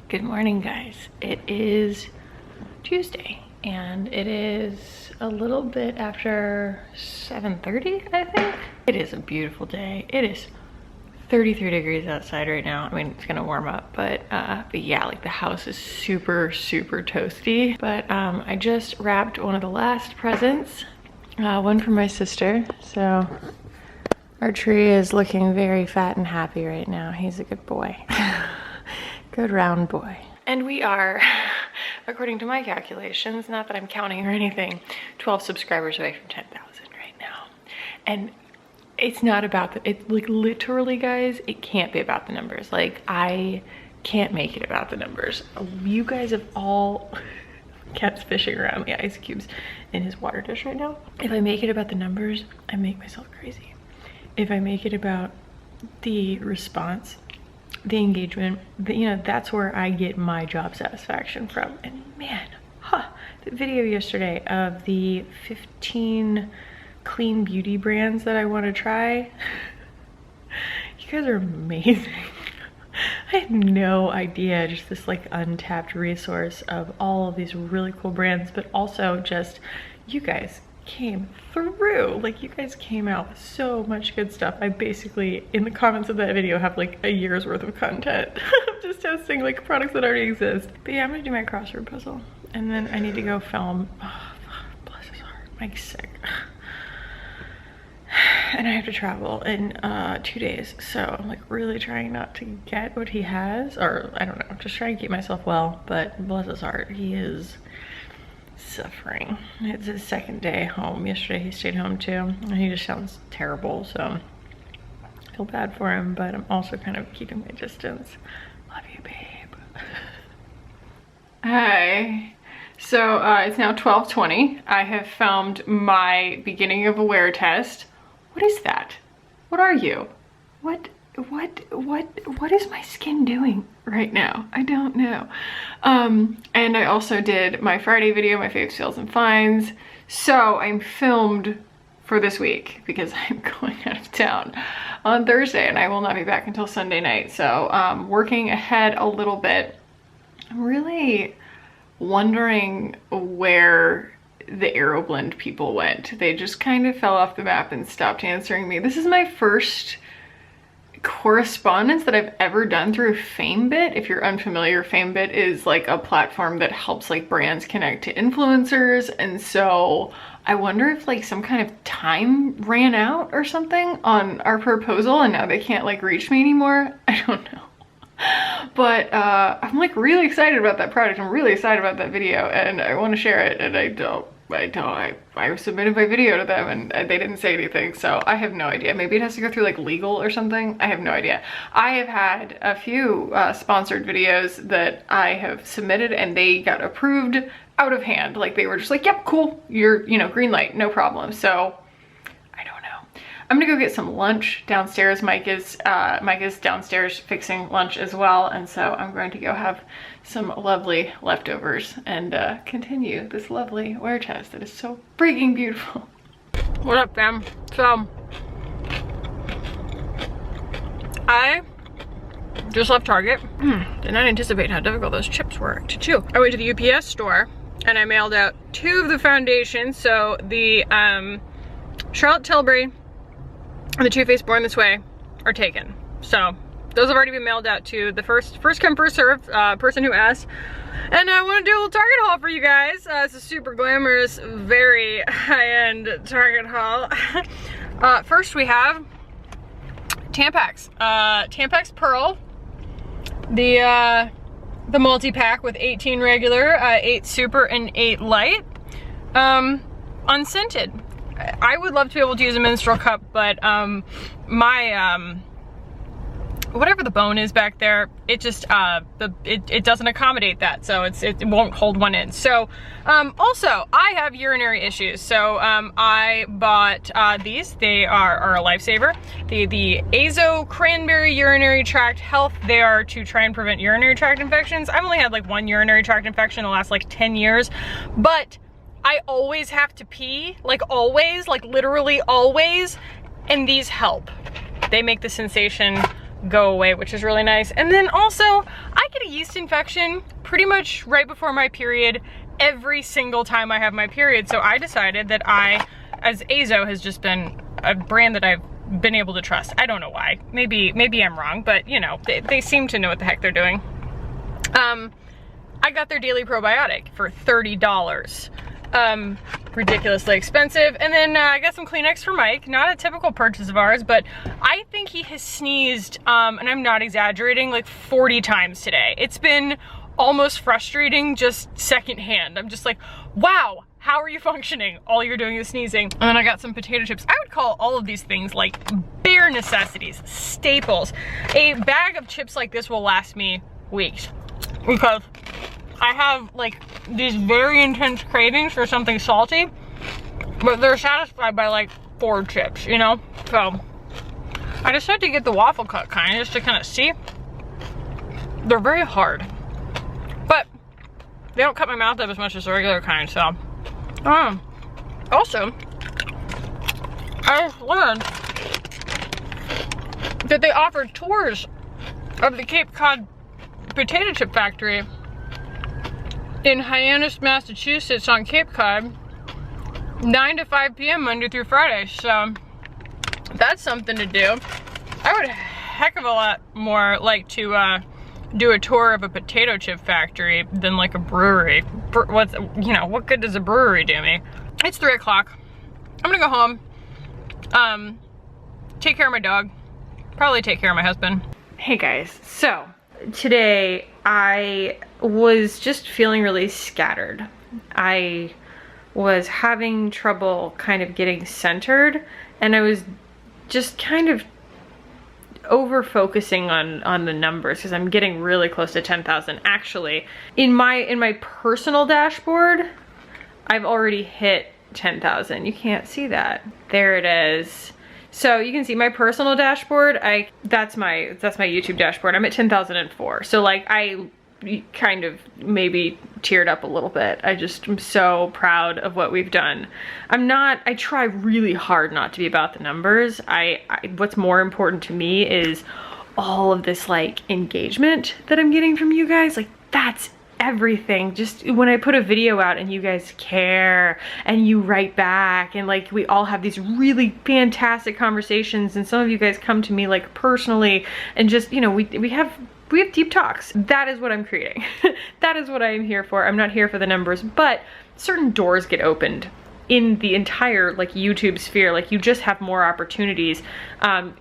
Good morning, guys. It is Tuesday and it is a little bit after 7:30, I think. It is a beautiful day. It is 33 degrees outside right now. I mean, it's gonna warm up, but yeah, like the house is super toasty. But I just wrapped one of the last presents, one for my sister. So our tree is looking very fat and happy right now. He's a good boy. Good round boy. And we are, according to my calculations, not that I'm counting or anything, 12 subscribers away from 10,000 right now. And it's not about the, it's like literally, guys, it can't be about the numbers. Like, I can't make it about the numbers. You guys have all, Cat's fishing around the ice cubes in his water dish right now. If I make it about the numbers, I make myself crazy. If I make it about the response, the engagement, you know, that's where I get my job satisfaction from. And man, the video yesterday of the 15 clean beauty brands that I want to try, you guys are amazing. I had no idea, just this like untapped resource of all of these really cool brands, but also just you guys came through. Like, you guys came out with so much good stuff. I basically, in the comments of that video, have like a year's worth of content. I'm just testing like products that already exist. But yeah, I'm gonna do my crossword puzzle and then I need to go film. Oh, bless his heart, Mike's sick. And I have to travel in 2 days, so I'm like really trying not to get what he has, or I don't know, just trying to keep myself well. But bless his heart, he is suffering. It's his second day home. Yesterday he stayed home too, and he just sounds terrible, so I feel bad for him, but I'm also kind of keeping my distance. Love you, babe. Hi. So it's now 12:20. I have filmed my beginning of a wear test. What is that? What are you? What is my skin doing right now? I don't know. And I also did my Friday video, my faves, fails, and finds. So I'm filmed for this week because I'm going out of town on Thursday and I will not be back until Sunday night. So working ahead a little bit. I'm really wondering where the AeroBlend people went. They just kind of fell off the map and stopped answering me. This is my first correspondence that I've ever done through FameBit. If you're unfamiliar, FameBit is like a platform that helps like brands connect to influencers. And so I wonder if like some kind of time ran out or something on our proposal and now they can't like reach me anymore. I don't know. But I'm like really excited about that product. I'm really excited about that video and I want to share it, and I submitted my video to them and they didn't say anything, so I have no idea. Maybe it has to go through like legal or something. I have no idea. I have had a few sponsored videos that I have submitted and they got approved out of hand. Like, they were just like, yep, cool, you're, you know, green light, no problem. So I don't know. I'm gonna go get some lunch downstairs. Mike is downstairs fixing lunch as well, and so I'm going to go have some lovely leftovers and continue this lovely wear test that is so freaking beautiful. What up, fam? So I just left Target. Did not anticipate how difficult those chips were to chew. I went to the UPS store and I mailed out 2 of the foundations. So the Charlotte Tilbury and the Too Faced Born This Way are taken. So those have already been mailed out to the first come, first serve person who asked. And I want to do a little Target haul for you guys. It's a super glamorous, very high-end Target haul. First we have Tampax. Tampax Pearl. The multi-pack with 18 regular, 8 super, and 8 light. Unscented. I would love to be able to use a menstrual cup, but my whatever the bone is back there, it just it doesn't accommodate that, so it won't hold one in. So also I have urinary issues, so I bought these. They are a lifesaver. The Azo Cranberry Urinary Tract Health. They are to try and prevent urinary tract infections. I've only had like 1 urinary tract infection in the last like 10 years, but I always have to pee, like always, like literally always, and these help. They make the sensation go away, which is really nice. And then also, I get a yeast infection pretty much right before my period every single time I have my period. So I decided that as Azo has just been a brand that I've been able to trust. I don't know why. Maybe I'm wrong, but you know, they seem to know what the heck they're doing. I got their daily probiotic for $30. Ridiculously expensive. And then I got some Kleenex for Mike. Not a typical purchase of ours, but I think he has sneezed, and I'm not exaggerating, like 40 times today. It's been almost frustrating just secondhand. I'm just like, wow, how are you functioning? All you're doing is sneezing. And then I got some potato chips. I would call all of these things like bare necessities, staples. A bag of chips like this will last me weeks because I have like these very intense cravings for something salty, but they're satisfied by like 4 chips, you know? So I decided to get the waffle cut kind just to kind of see. They're very hard, but they don't cut my mouth up as much as the regular kind, so. Also, I learned that they offer tours of the Cape Cod potato chip factory in Hyannis, Massachusetts on Cape Cod, 9 to 5 p.m. Monday through Friday. So that's something to do. I would a heck of a lot more like to do a tour of a potato chip factory than like a brewery. What good does a brewery do me? It's 3 o'clock. I'm gonna go home, take care of my dog, probably take care of my husband. Hey guys, so today I was just feeling really scattered. I was having trouble kind of getting centered, and I was just kind of over focusing on the numbers because I'm getting really close to 10,000. Actually, in my personal dashboard, I've already hit 10,000. You can't see that. There it is. So you can see my personal dashboard. That's my YouTube dashboard. I'm at 10,004. So like I kind of maybe teared up a little bit. I just am so proud of what we've done. I try really hard not to be about the numbers. What's more important to me is all of this like engagement that I'm getting from you guys. Like that's everything. Just when I put a video out and you guys care and you write back and like we all have these really fantastic conversations, and some of you guys come to me like personally and just, you know, we have deep talks. That is what I'm creating. That is what I am here for. I'm not here for the numbers, but certain doors get opened in the entire like YouTube sphere. Like you just have more opportunities,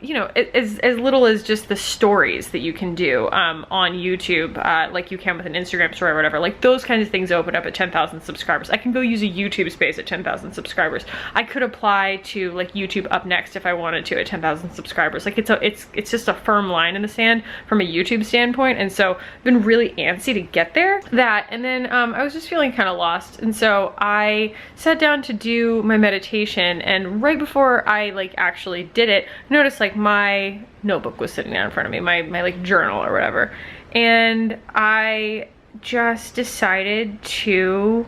you know, as little as just the stories that you can do on YouTube, like you can with an Instagram story or whatever. Like those kinds of things open up at 10,000 subscribers. I can go use a YouTube space at 10,000 subscribers. I could apply to like YouTube Up Next if I wanted to at 10,000 subscribers. Like it's just a firm line in the sand from a YouTube standpoint. And so I've been really antsy to get there. And then I was just feeling kind of lost. And so I sat down to do my meditation, and right before I like actually did it, I noticed like my notebook was sitting down in front of me, my like journal or whatever, and I just decided to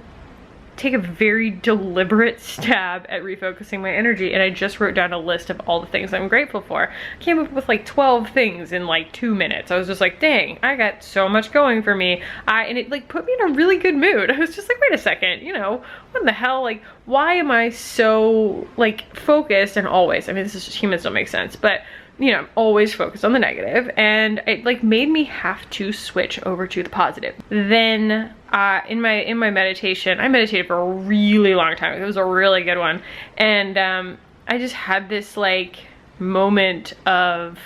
take a very deliberate stab at refocusing my energy, and I just wrote down a list of all the things I'm grateful for. I came up with like 12 things in like 2 minutes. I was just like, dang, I got so much going for me. And it like put me in a really good mood. I was just like, wait a second, you know, what in the hell? Like, why am I so like focused and always, I mean, this is just, humans don't make sense, but you know, I'm always focused on the negative, and it like made me have to switch over to the positive. Then in my meditation, I meditated for a really long time. It was a really good one. And I just had this like moment of,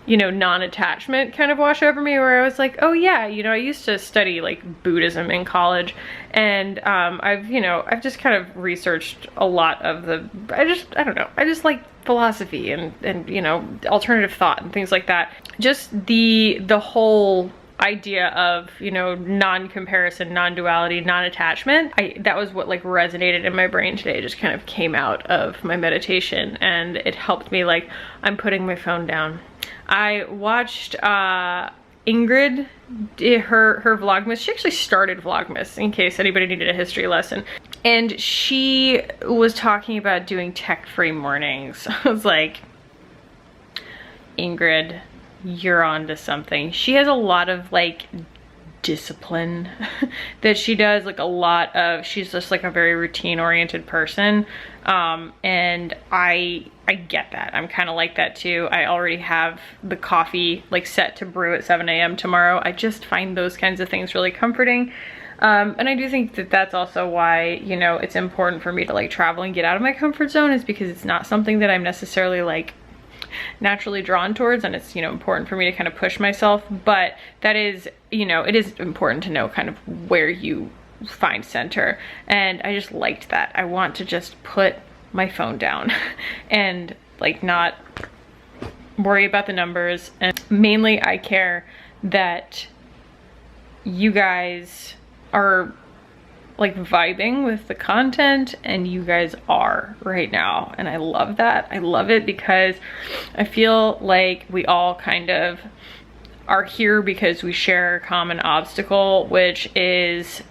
you know, non-attachment kind of wash over me, where I was like, oh yeah, you know, I used to study like Buddhism in college, and I've just kind of researched a lot of I just like philosophy and you know, alternative thought and things like that. Just the whole idea of, you know, non-comparison, non-duality, non-attachment. That was what like resonated in my brain today. It just kind of came out of my meditation, and it helped me. Like, I'm putting my phone down. I watched Ingrid, her Vlogmas. She actually started Vlogmas, in case anybody needed a history lesson. And she was talking about doing tech-free mornings. I was like, Ingrid, you're onto something. She has a lot of like discipline that she does, like a lot of, she's just like a very routine oriented person. And I get that. I'm kind of like that too. I already have the coffee like set to brew at 7 a.m. tomorrow. I just find those kinds of things really comforting. And I do think that that's also why, you know, it's important for me to like travel and get out of my comfort zone, is because it's not something that I'm necessarily like naturally drawn towards, and it's, you know, important for me to kind of push myself. But that is, you know, it is important to know kind of where you find center, and I just liked that. I want to just put my phone down and like not worry about the numbers, and mainly I care that you guys are like vibing with the content, and you guys are right now, and I love that. I love it because I feel like we all kind of are here because we share a common obstacle, which is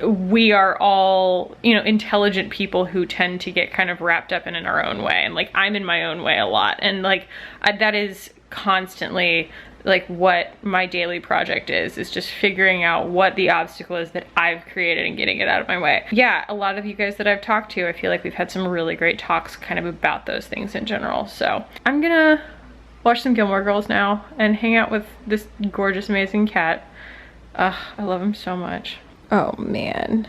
we are all, you know, intelligent people who tend to get kind of wrapped up in our own way, and like I'm in my own way a lot, and like that is constantly like what my daily project is just figuring out what the obstacle is that I've created and getting it out of my way. Yeah, a lot of you guys that I've talked to, I feel like we've had some really great talks kind of about those things in general. So I'm gonna watch some Gilmore Girls now and hang out with this gorgeous, amazing cat. I love him so much. Oh man,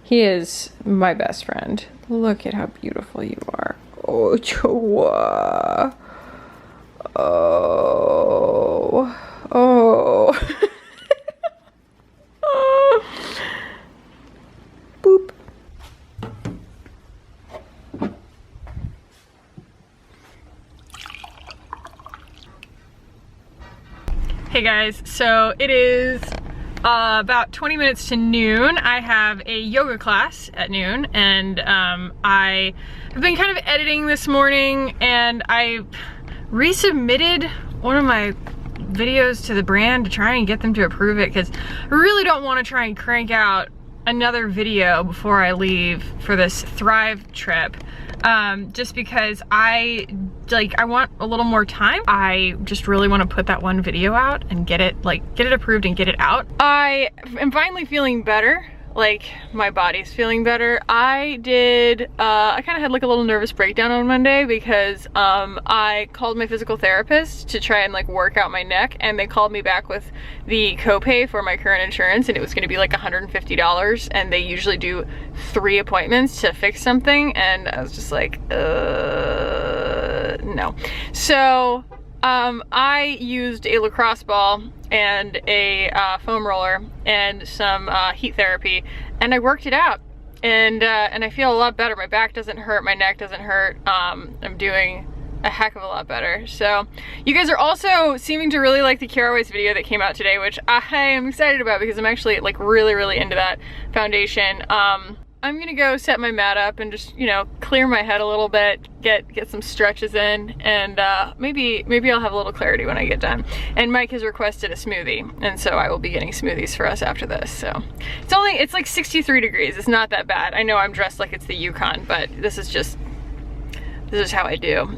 he is my best friend. Look at how beautiful you are. Oh, Chihuahua. Oh, oh. Oh. Boop. Hey guys, so it is about 20 minutes to noon. I have a yoga class at noon, and I have been kind of editing this morning, and I resubmitted one of my videos to the brand to try and get them to approve it, because I really don't want to try and crank out another video before I leave for this Thrive trip, just because I want a little more time. I just really want to put that one video out and get it approved and get it out. I am finally feeling better. Like, my body's feeling better. I kind of had like a little nervous breakdown on Monday because I called my physical therapist to try and like work out my neck, and they called me back with the copay for my current insurance, and it was gonna be like $150, and they usually do 3 appointments to fix something, and I was just like, no. So I used a lacrosse ball and a foam roller and some heat therapy, and I worked it out, and I feel a lot better. My back doesn't hurt, my neck doesn't hurt. I'm doing a heck of a lot better. So you guys are also seeming to really like the Kiara Weiss video that came out today, which I am excited about because I'm actually like really into that foundation. I'm gonna go set my mat up and just, you know, clear my head a little bit, get some stretches in, and maybe I'll have a little clarity when I get done. And Mike has requested a smoothie, and so I will be getting smoothies for us after this. So it's like 63 degrees. It's not that bad. I know I'm dressed like it's the Yukon, but this is how I do.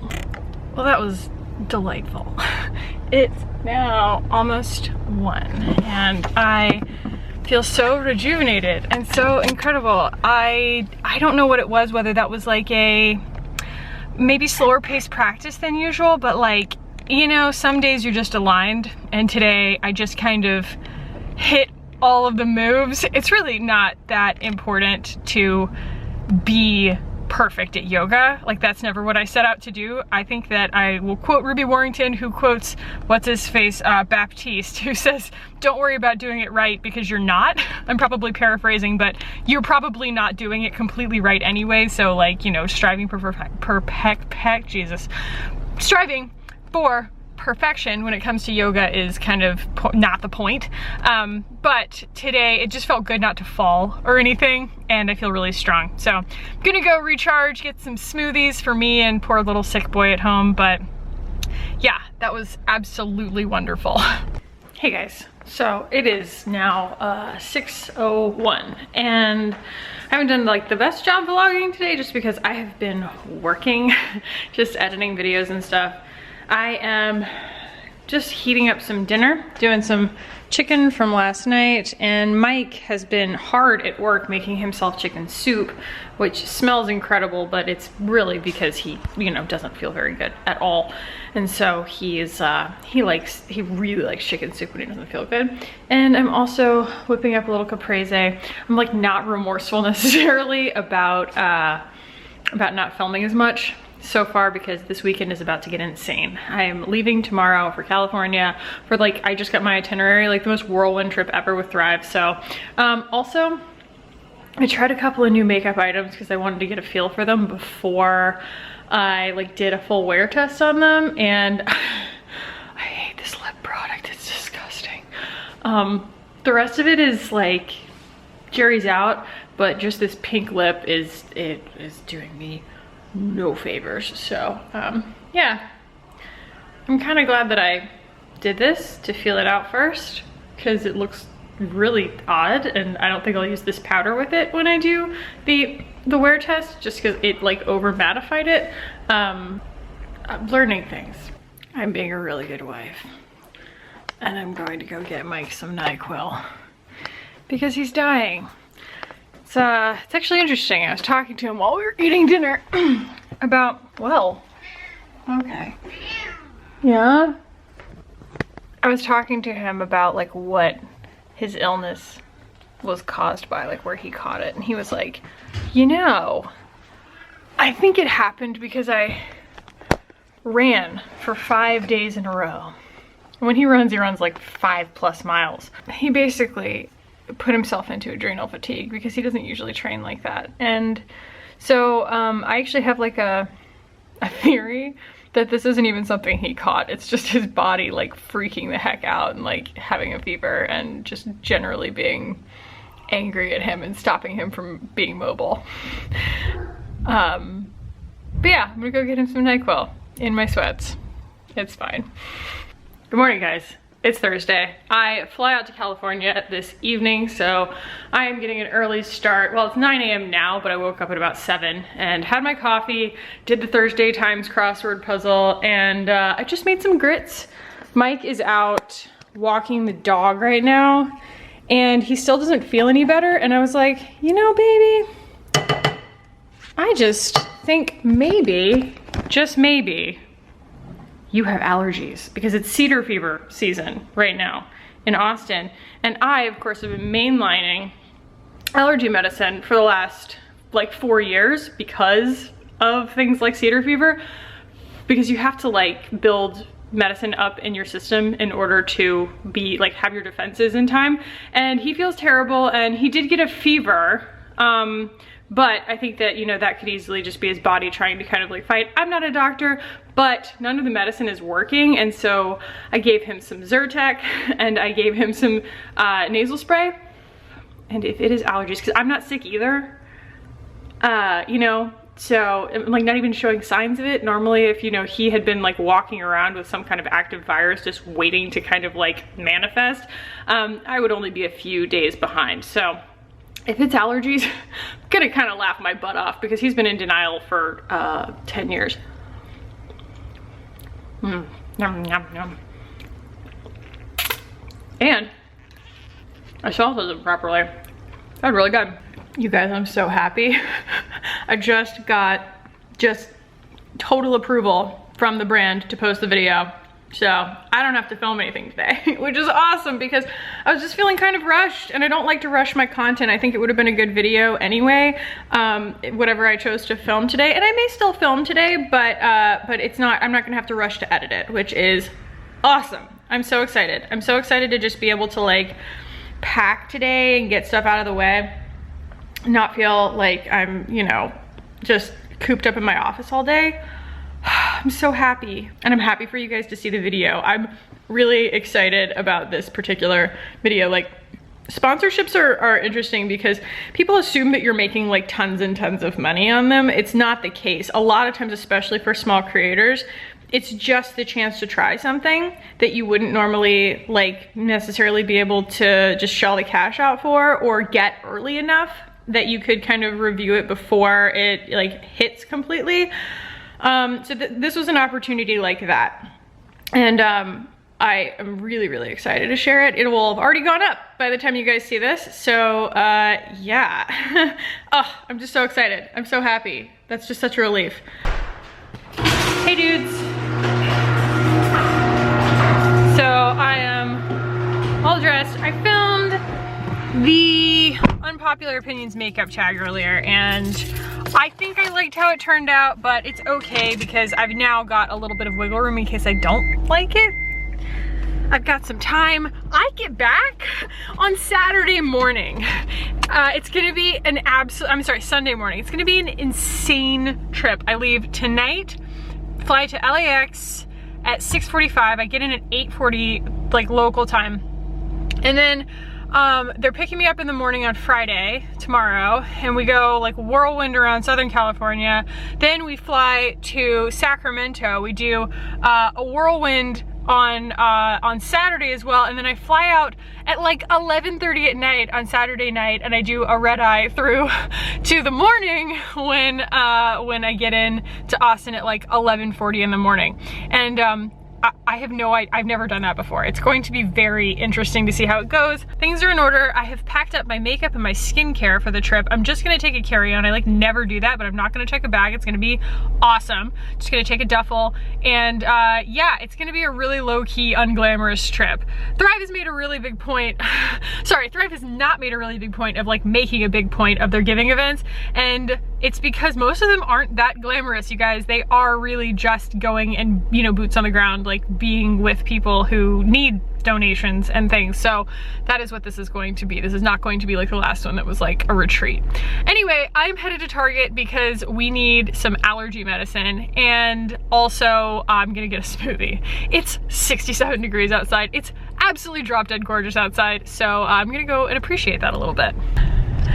Well, that was delightful. It's now almost 1, and I feel so rejuvenated and so incredible. I don't know what it was, whether that was like a maybe slower paced practice than usual, but like, you know, some days you're just aligned, and today I just kind of hit all of the moves. It's really not that important to be perfect at yoga. Like, that's never what I set out to do. I think that I will quote Ruby Warrington, who quotes what's his face, Baptiste, who says, don't worry about doing it right because you're not. I'm probably paraphrasing, but you're probably not doing it completely right anyway. So like, you know, striving for perfection when it comes to yoga is kind of not the point. But today it just felt good not to fall or anything, and I feel really strong. So I'm gonna go recharge, get some smoothies for me and poor little sick boy at home. But yeah, that was absolutely wonderful. Hey guys, so it is now 6:01, and I haven't done like the best job vlogging today just because I have been working, just editing videos and stuff. I am just heating up some dinner, doing some chicken from last night, and Mike has been hard at work making himself chicken soup, which smells incredible, but it's really because he, you know, doesn't feel very good at all. And so he really likes chicken soup when he doesn't feel good. And I'm also whipping up a little caprese. I'm like not remorseful necessarily about not filming as much so far because this weekend is about to get insane. I am leaving tomorrow for California for like, I just got my itinerary, like the most whirlwind trip ever with Thrive. So also I tried a couple of new makeup items because I wanted to get a feel for them before I like did a full wear test on them, and I hate this lip product, it's disgusting. The rest of it is like jury's out, but just this pink lip is doing me no favors. So yeah, I'm kind of glad that I did this to feel it out first because it looks really odd, and I don't think I'll use this powder with it when I do the wear test just because it like over mattified it. I'm learning things. I'm being a really good wife, and I'm going to go get Mike some NyQuil because he's dying. It's actually interesting. I was talking to him while we were eating dinner about, well, okay. Yeah? I was talking to him about like what his illness was caused by, like where he caught it. And he was like, you know, I think it happened because I ran for 5 days in a row. When he runs like 5+ miles. He basically put himself into adrenal fatigue because he doesn't usually train like that. And so I actually have like a theory that this isn't even something he caught. It's just his body like freaking the heck out and like having a fever and just generally being angry at him and stopping him from being mobile. But yeah, I'm gonna go get him some NyQuil in my sweats. It's fine. Good morning, guys. It's Thursday. I fly out to California this evening, so I am getting an early start. Well, it's 9 a.m. now, but I woke up at about 7 and had my coffee, did the Thursday Times crossword puzzle, and I just made some grits. Mike is out walking the dog right now, and he still doesn't feel any better, and I was like, you know, baby, I just think maybe, just maybe, you have allergies because it's cedar fever season right now in Austin. And I, of course, have been mainlining allergy medicine for the last like 4 years because of things like cedar fever, because you have to like build medicine up in your system in order to be like have your defenses in time. And he feels terrible, and he did get a fever. But I think that, you know, that could easily just be his body trying to kind of like fight. I'm not a doctor, but none of the medicine is working. And so I gave him some Zyrtec and I gave him some nasal spray. And if it is allergies, because I'm not sick either, you know, so I'm like not even showing signs of it. Normally if, you know, he had been like walking around with some kind of active virus just waiting to kind of like manifest, I would only be a few days behind. So if it's allergies, I'm gonna kind of laugh my butt off because he's been in denial for 10 years. Yum, yum, yum. And I salted them properly. That was really good. You guys, I'm so happy. I just got total approval from the brand to post the video. So I don't have to film anything today, which is awesome because I was just feeling kind of rushed, and I don't like to rush my content. I think it would have been a good video anyway, whatever I chose to film today. And I may still film today, but it's not, I'm not gonna have to rush to edit it, which is awesome. I'm so excited. I'm so excited to just be able to like pack today and get stuff out of the way, not feel like I'm, you know, just cooped up in my office all day. I'm so happy, and I'm happy for you guys to see the video. I'm really excited about this particular video. Like, sponsorships are interesting because people assume that you're making like tons and tons of money on them. It's not the case. A lot of times, especially for small creators, it's just the chance to try something that you wouldn't normally like necessarily be able to just shell the cash out for, or get early enough that you could kind of review it before it like hits completely. So this was an opportunity like that. And I am really, really excited to share it. It will have already gone up by the time you guys see this. So yeah, oh, I'm just so excited. I'm so happy. That's just such a relief. Hey dudes. So I am all dressed. I filmed the unpopular opinions makeup tag earlier, and I think I liked how it turned out, but it's okay because I've now got a little bit of wiggle room in case I don't like it. I've got some time. I get back on Saturday morning. It's gonna be an Sunday morning. It's gonna be an insane trip. I leave tonight, fly to LAX at 6:45. I get in at 8:40, like local time. And then they're picking me up in the morning on Friday, tomorrow, and we go like whirlwind around Southern California. Then we fly to Sacramento. We do a whirlwind on Saturday as well, and then I fly out at like 11:30 at night on Saturday night, and I do a red eye through to the morning when I get in to Austin at like 11:40 in the morning. And I've never done that before. It's going to be very interesting to see how it goes. Things are in order. I have packed up my makeup and my skincare for the trip. I'm just gonna take a carry-on. I like never do that, but I'm not gonna check a bag. It's gonna be awesome. Just gonna take a duffel, and yeah, it's gonna be a really low-key, unglamorous trip. Thrive has made a really big point. Sorry, Thrive has not made a really big point of like making a big point of their giving events, and it's because most of them aren't that glamorous, you guys. They are really just going and, you know, boots on the ground, like being with people who need donations and things. So that is what this is going to be. This is not going to be like the last one that was like a retreat. Anyway, I'm headed to Target because we need some allergy medicine, and also I'm gonna get a smoothie. It's 67 degrees outside. It's absolutely drop dead gorgeous outside. So I'm gonna go and appreciate that a little bit.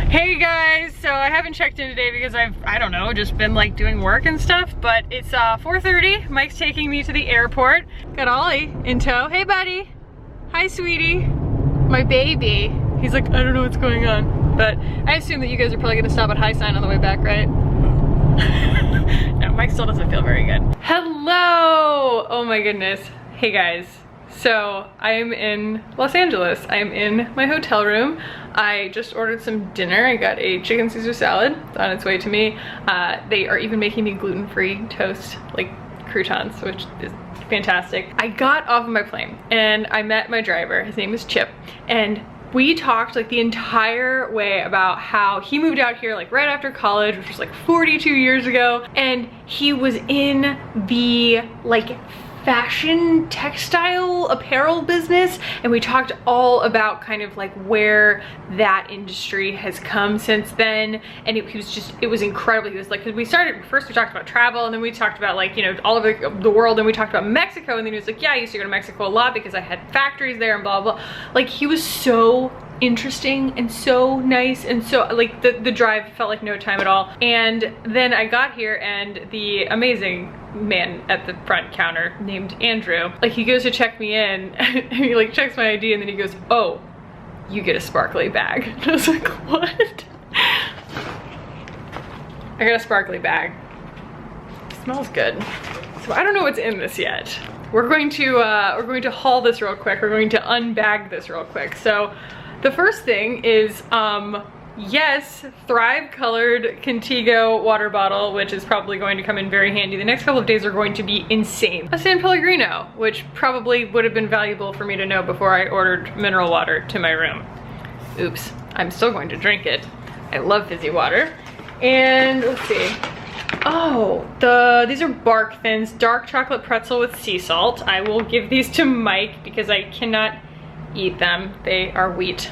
Hey guys, so I haven't checked in today because I don't know, just been like doing work and stuff, but it's 4:30. Mike's taking me to the airport. Got Ollie in tow. Hey buddy. Hi sweetie. My baby. He's like, I don't know what's going on, but I assume that you guys are probably gonna stop at High Sign on the way back, right? No, Mike still doesn't feel very good. Hello! Oh my goodness. Hey guys. So I'm in Los Angeles. I'm in my hotel room. I just ordered some dinner. I got a chicken Caesar salad. It's on its way to me. They are even making me gluten-free toast, like croutons, which is fantastic. I got off of my plane and I met my driver. His name is Chip, and we talked like the entire way about how he moved out here like right after college, which was like 42 years ago, and he was in the like fashion textile apparel business, and we talked all about kind of like where that industry has come since then. And it was incredible. He was like, because first we talked about travel, and then we talked about like, you know, all over the world, and we talked about Mexico, and then he was like, yeah, I used to go to Mexico a lot because I had factories there and blah blah. Like, he was so interesting and so nice, and so like the drive felt like no time at all. And then I got here, and the amazing man at the front counter named Andrew, like, he goes to check me in and he like checks my ID, and then he goes, oh, you get a sparkly bag. And I was like, what? I got a sparkly bag. It smells good. So I don't know what's in this yet. We're going to haul this real quick. We're going to unbag this real quick. So the first thing is, yes, Thrive colored Contigo water bottle, which is probably going to come in very handy. The next couple of days are going to be insane. A San Pellegrino, which probably would have been valuable for me to know before I ordered mineral water to my room. Oops, I'm still going to drink it. I love fizzy water. And let's see. Oh, these are Bark Thins, dark chocolate pretzel with sea salt. I will give these to Mike because I cannot eat them. They are wheat.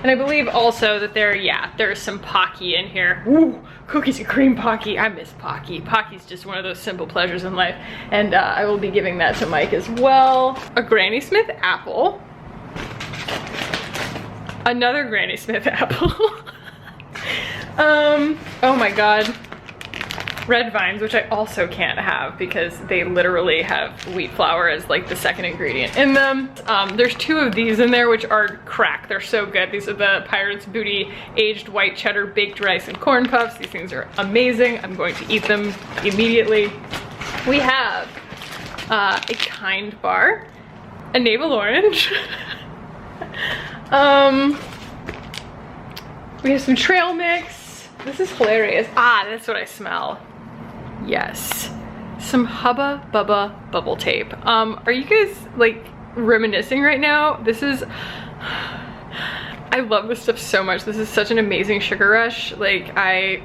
And I believe also that there's some Pocky in here. Ooh, cookies and cream Pocky. I miss Pocky. Pocky's just one of those simple pleasures in life. And I will be giving that to Mike as well. A Granny Smith apple. Another Granny Smith apple. Oh my God. Red Vines, which I also can't have because they literally have wheat flour as like the second ingredient in them. There's two of these in there which are crack. They're so good. These are the Pirate's Booty aged white cheddar baked rice and corn puffs. These things are amazing. I'm going to eat them immediately. We have a Kind bar, a navel orange. We have some trail mix. This is hilarious. Ah, that's what I smell. Yes. Some Hubba Bubba bubble tape. Are you guys like reminiscing right now? This is, I love this stuff so much. This is such an amazing sugar rush. Like I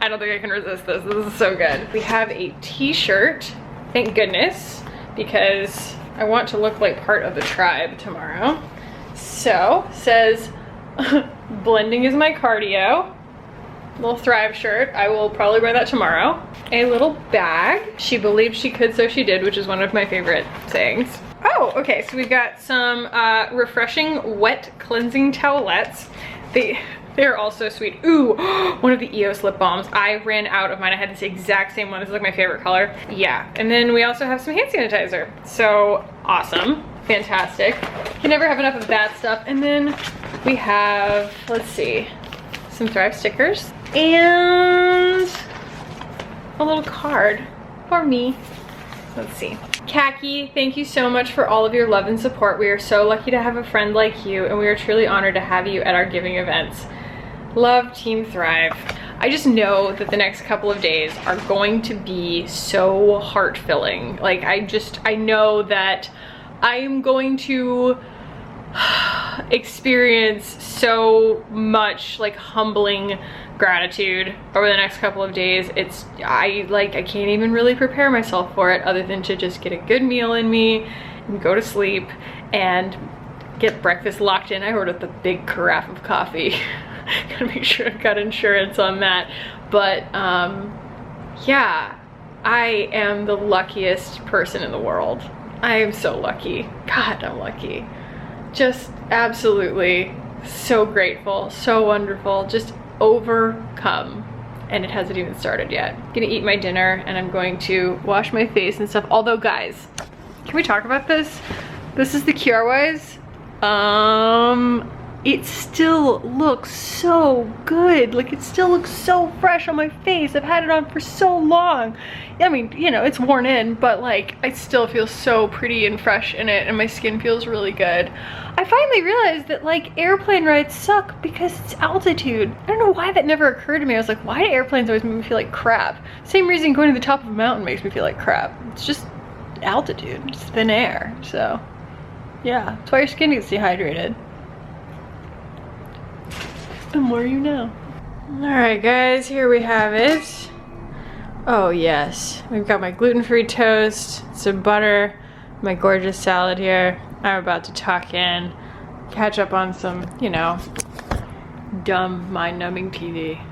don't think I can resist this. This is so good. We have a t-shirt, thank goodness, because I want to look like part of the tribe tomorrow. So, says, blending is my cardio. Little Thrive shirt. I will probably wear that tomorrow. A little bag. She believed she could, so she did, which is one of my favorite sayings. Oh, okay, so we've got some refreshing wet cleansing towelettes. They're all so sweet. Ooh, one of the EOS lip balms. I ran out of mine. I had this exact same one. This is like my favorite color. Yeah, and then we also have some hand sanitizer. So awesome, fantastic. Can never have enough of that stuff. And then we have, let's see, some Thrive stickers and a little card for me. Let's see. Khaki, thank you so much for all of your love and support. We are so lucky to have a friend like you, and we are truly honored to have you at our giving events. Love, Team Thrive. I just know that the next couple of days are going to be so heart-filling. Like I know that I am going to experience so much like humbling gratitude over the next couple of days. I can't even really prepare myself for it other than to just get a good meal in me and go to sleep and get breakfast locked in. I ordered the big carafe of coffee. Gotta make sure I've got insurance on that. But yeah, I am the luckiest person in the world. I am so lucky. God, I'm lucky. Just absolutely so grateful, so wonderful, just overcome. And it hasn't even started yet. I'm gonna eat my dinner and I'm going to wash my face and stuff. Although guys, can we talk about this? This is the QRWise. It still looks so good. Like it still looks so fresh on my face. I've had it on for so long. I mean, you know, it's worn in, but like I still feel so pretty and fresh in it and my skin feels really good. I finally realized that like airplane rides suck because it's altitude. I don't know why that never occurred to me. I was like, why do airplanes always make me feel like crap? Same reason going to the top of a mountain makes me feel like crap. It's just altitude, it's thin air. So yeah, that's why your skin gets dehydrated. The more you know. All right guys, here we have it. Oh yes, we've got my gluten-free toast, some butter, my gorgeous salad here. I'm about to tuck in, catch up on some, you know, dumb mind-numbing TV.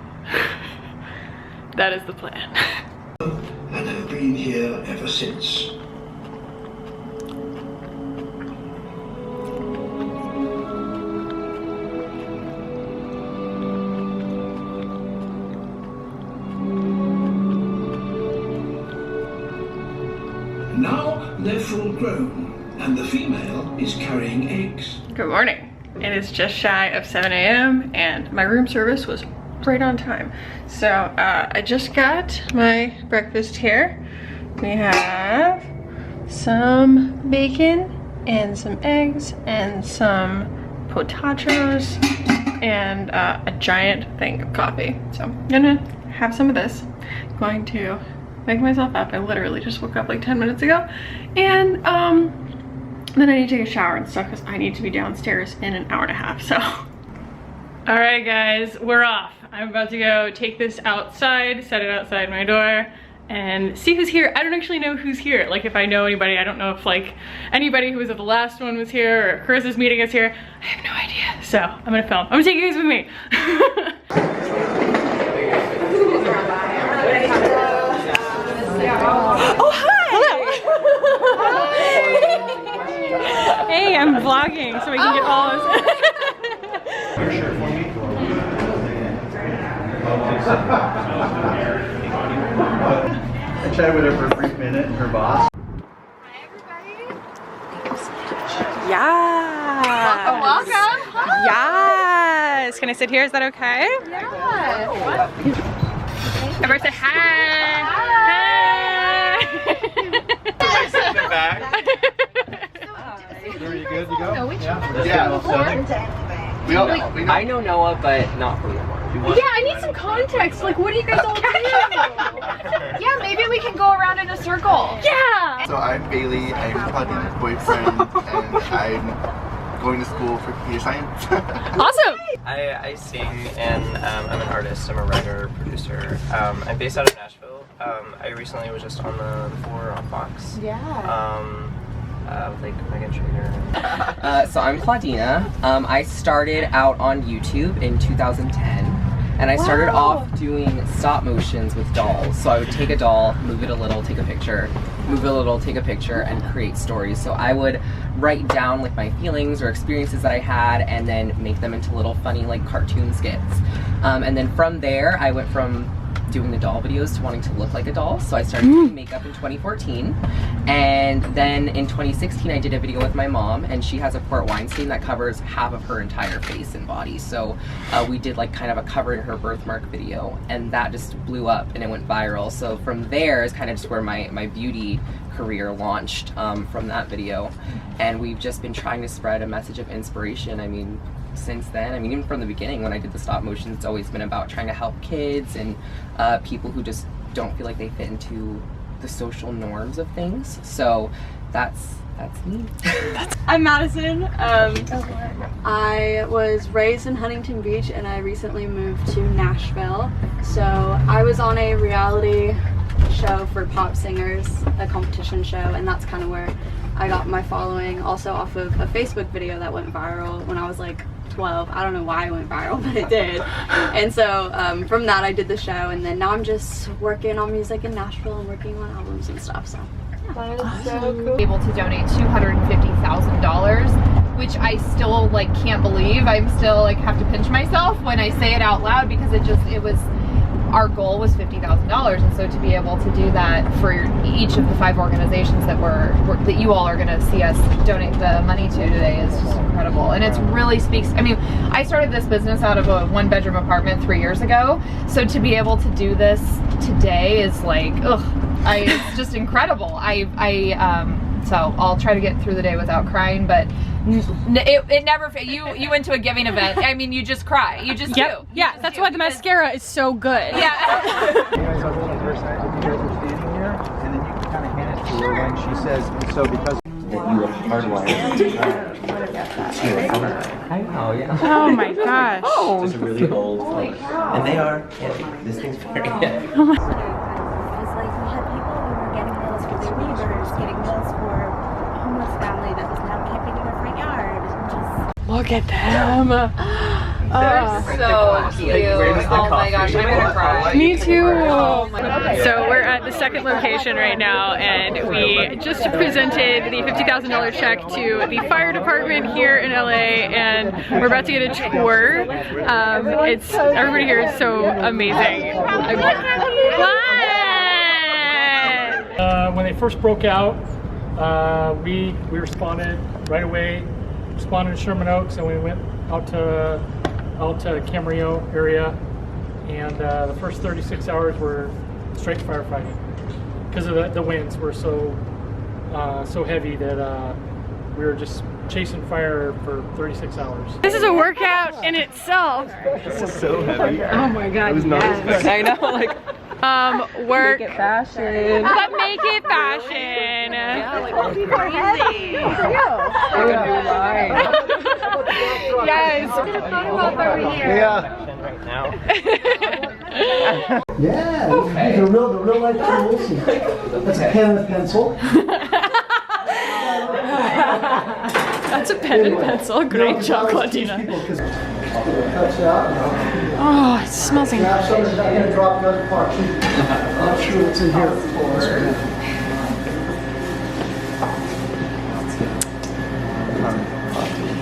That is the plan. And have been here ever since. Now they're full grown, and the female is carrying eggs. Good morning. It is just shy of 7 a.m. and my room service was right on time. So I just got my breakfast here. We have some bacon and some eggs and some potatoes and a giant thing of coffee. So I'm gonna have some of this. I'm going to make myself up. I literally just woke up like 10 minutes ago. And then I need to take a shower and stuff because I need to be downstairs in an hour and a half, so. All right guys, we're off. I'm about to go take this outside, set it outside my door, and see who's here. I don't actually know who's here. Like if I know anybody, I don't know if like anybody who was at the last one was here or if Chris is meeting us here. I have no idea. So I'm gonna film. I'm gonna take you guys with me. Oh, hi! Hello! Hi. Hey, I'm vlogging so we can get all this. I chatted with her for a brief minute and her boss. Hi everybody. Yeah. Welcome. Hi. Yes. Can I sit here? Is that okay? Yeah. Everybody say hi. Hi. in the back. Are you good to go? Yeah. I know Noah, but not from Noah. Yeah, I need some context. Like, what do you guys all do? Yeah, maybe we can go around in a circle. Yeah. So I'm Bailey, I'm Claudina's boyfriend, and I'm going to school for computer science. Awesome. I sing and I'm an artist. I'm a writer, producer. I'm based out of Nashville. I recently was just on the 4 on Fox. Yeah. With like Megan Trainor. So I'm Claudina. I started out on YouTube in 2010. And I started off doing stop motions with dolls. So I would take a doll, move it a little, take a picture, move it a little, take a picture, and create stories. So I would write down like my feelings or experiences that I had and then make them into little funny like cartoon skits. And then from there, I went from doing the doll videos to wanting to look like a doll. So I started doing makeup in 2014. And then in 2016, I did a video with my mom, and she has a port wine stain that covers half of her entire face and body. So we did like kind of a covering her birthmark video, and that just blew up and it went viral. So from there is kind of just where my beauty career launched, from that video. And we've just been trying to spread a message of inspiration. I mean, since then, I mean, even from the beginning when I did the stop motion, it's always been about trying to help kids and people who just don't feel like they fit into the social norms of things. So that's me. I'm Madison. I was raised in Huntington Beach and I recently moved to Nashville. So I was on a reality show for pop singers, a competition show, and that's kind of where I got my following, also off of a Facebook video that went viral when I was like 12. I don't know why it went viral, but it did. And so from that I did the show, and then now I'm just working on music in Nashville and working on albums and stuff. So that is so cool. Able to donate $250,000, which I still like can't believe. I'm still like have to pinch myself when I say it out loud, because it was our goal was $50,000, and so to be able to do that for each of the 5 organizations that that you all are going to see us donate the money to today is just incredible. And it really speaks. I mean, I started this business out of a 1-bedroom apartment 3 years ago, so to be able to do this today is like, it's just incredible. So I'll try to get through the day without crying, but it never, you went to a giving event, I mean, you just cry, you just do. Yeah, that's why the mascara is so good. Yeah. You guys are one person, you guys are standing here, and then you can kind of hand it to her when she says, and so because that you are hardwired to Oh yeah. Oh my gosh. It's really old phone. And they are heavy. This thing's very heavy. Because like we had people who were getting meals for their neighbors, getting meals for a homeless family that was now camping in their front yard. Just Look at them. They're so cute. Oh my gosh, I'm gonna cry. Me too. Oh my God. So we're at the second location right now, and we just presented the $50,000 check to the fire department here in LA, and we're about to get a tour. Everybody here is so amazing. When they first broke out, we responded right away. Responded to Sherman Oaks, and we went out to Camarillo area, and the first 36 hours were straight firefighting because of the winds were so heavy that we were just chasing fire for 36 hours. This is a workout in itself. This is so heavy. Oh my God. I was not expecting. I know, like work. make it fashion. But make it fashion. Yeah, like crazy. Yes. Yeah. Right now. Yeah, these are the real life tools. That's a pen and a pencil. That's a pen and pencil. Great job, Claudina. Oh, it smells incredible. Somebody's not going to drop another part. I'm not sure what's in here.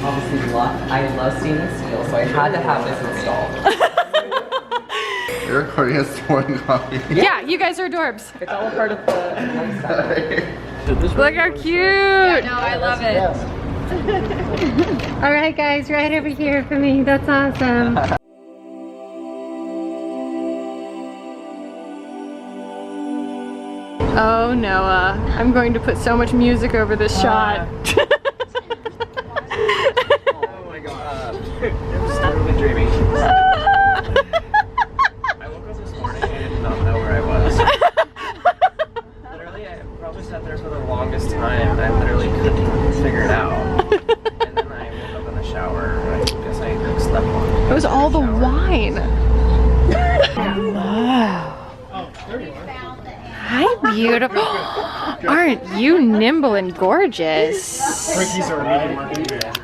Obviously, I love stainless steel, so I had to have this installed. You're recording us pouring coffee. Yeah, you guys are adorbs. It's all a part of the lifestyle. Look how cute. Yeah, no, I love it. All right, guys, right over here for me. That's awesome. Oh, Noah, I'm going to put so much music over this shot. Oh my god. It was literally dreaming. I woke up this morning and I did not know where I was. Literally, I probably sat there for the longest time. I literally couldn't figure it out. And then I woke up in the shower. I guess I slept on. It was all the wine. Wow. Hi, beautiful. Aren't you nimble and gorgeous? Frankie's our medium market.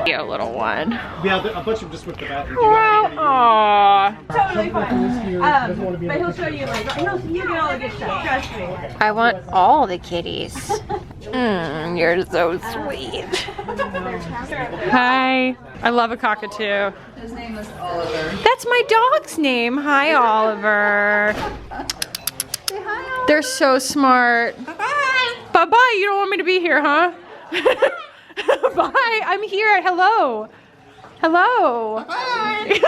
You little one. Yeah, a bunch of just with the bathroom. Aww. Totally fine. But he'll show you like, you get all the good stuff, trust me. I want all the kitties. You're so sweet. Hi. I love a cockatoo. His name is Oliver. That's my dog's name. Hi, Oliver. Say hi, Oliver. They're so smart. Bye-bye. Bye-bye. You don't want me to be here, huh? Bye. I'm here. Hello. Hello. Bye.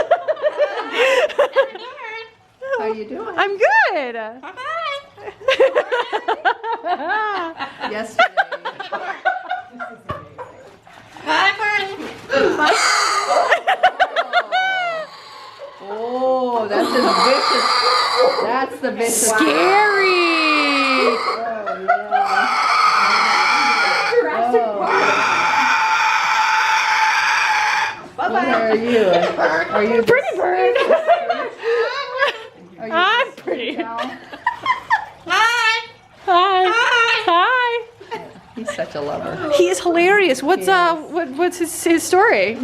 How you doing? I'm good. Yesterday. Oh, that's a vicious. That's the vicious. Scary. What are you? Are you Pretty bird? Are you I'm pretty. Hi. Hi. Hi. He's such a lover. He is hilarious. What's what's his story?